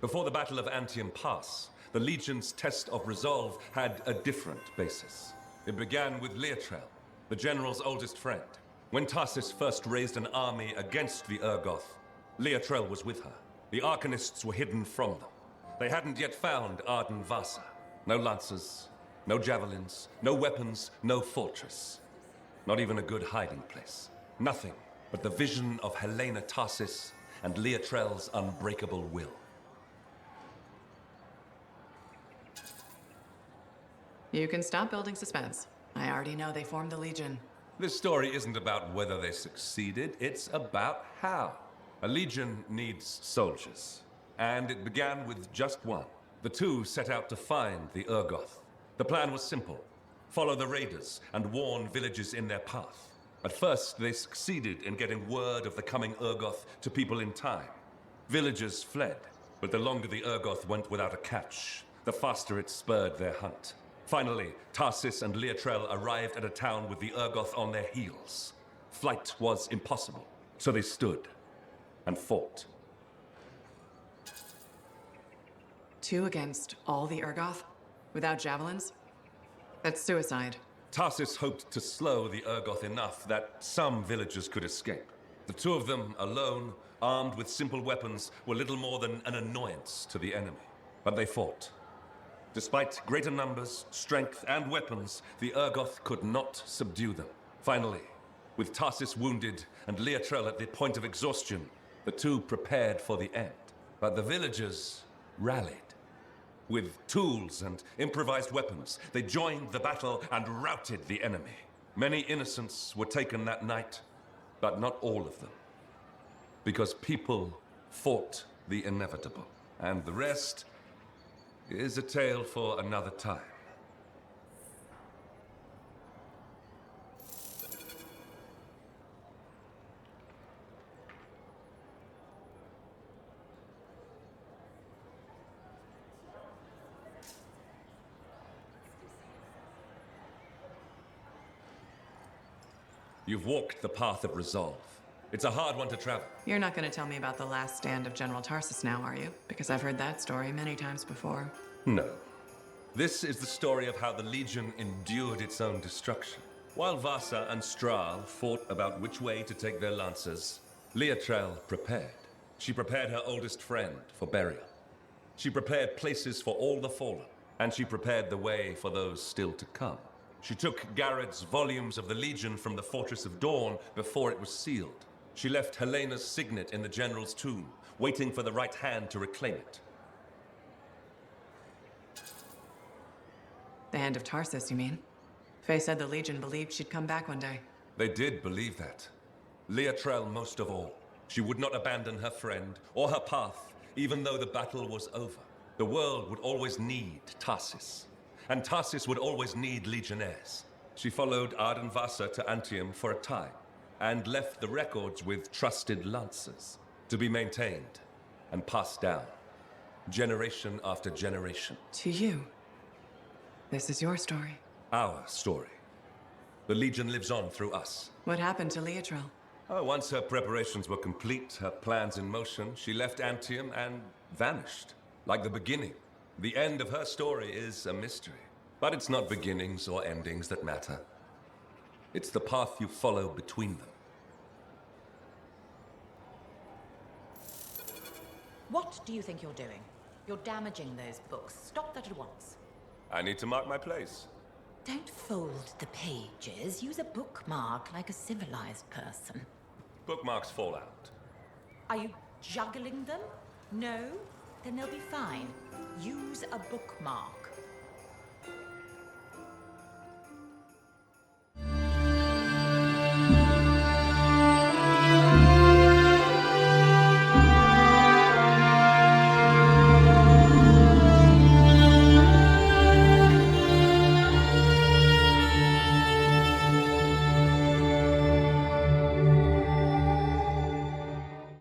Before the Battle of Anthem Pass, the Legion's test of resolve had a different basis. It began with Liatrelle, the General's oldest friend. When Tarsis first raised an army against the Urgoth, Liatrelle was with her. The Arcanists were hidden from them. They hadn't yet found Arden Vasa. No lancers, no javelins, no weapons, no fortress. Not even a good hiding place. Nothing but the vision of Helena Tarsis and Liatrelle's unbreakable will. You can stop building suspense. I already know they formed the Legion. This story isn't about whether they succeeded, it's about how. A legion needs soldiers, and it began with just one. The two set out to find the Urgoth. The plan was simple: follow the raiders and warn villages in their path. At first, they succeeded in getting word of the coming Urgoth to people in time. Villagers fled, but the longer the Urgoth went without a catch, the faster it spurred their hunt. Finally, Tarsis and Liatrelle arrived at a town with the Urgoth on their heels. Flight was impossible, so they stood and fought. 2 against all the Urgoth? Without javelins? That's suicide. Tarsis hoped to slow the Urgoth enough that some villagers could escape. The two of them, alone, armed with simple weapons, were little more than an annoyance to the enemy. But they fought. Despite greater numbers, strength, and weapons, the Urgoth could not subdue them. Finally, with Tarsis wounded and Liatrelle at the point of exhaustion, the two prepared for the end. But the villagers rallied. With tools and improvised weapons, they joined the battle and routed the enemy. Many innocents were taken that night, but not all of them. Because people fought the inevitable. And the rest is a tale for another time. You've walked the path of resolve. It's a hard one to travel. You're not going to tell me about the last stand of General Tarsis now, are you? Because I've heard that story many times before. No. This is the story of how the Legion endured its own destruction. While Vasa and Strahl fought about which way to take their lancers, Liatrelle prepared. She prepared her oldest friend for burial. She prepared places for all the fallen, and she prepared the way for those still to come. She took Garrett's volumes of the Legion from the Fortress of Dawn before it was sealed. She left Helena's signet in the General's tomb, waiting for the right hand to reclaim it. The Hand of Tarsis, you mean? Faye said the Legion believed she'd come back one day. They did believe that. Liatrelle most of all. She would not abandon her friend or her path, even though the battle was over. The world would always need Tarsis. And Tarsis would always need Legionnaires. She followed Arden Vasa to Anthem for a time, and left the records with trusted lancers, to be maintained and passed down, generation after generation. To you. This is your story. Our story. The Legion lives on through us. What happened to Liatrelle? Oh, once her preparations were complete, her plans in motion, she left Anthem and vanished. Like the beginning. The end of her story is a mystery. But it's not beginnings or endings that matter. It's the path you follow between them. What do you think you're doing? You're damaging those books. Stop that at once. I need to mark my place. Don't fold the pages. Use a bookmark like a civilized person. Bookmarks fall out. Are you juggling them? No? Then they'll be fine. Use a bookmark.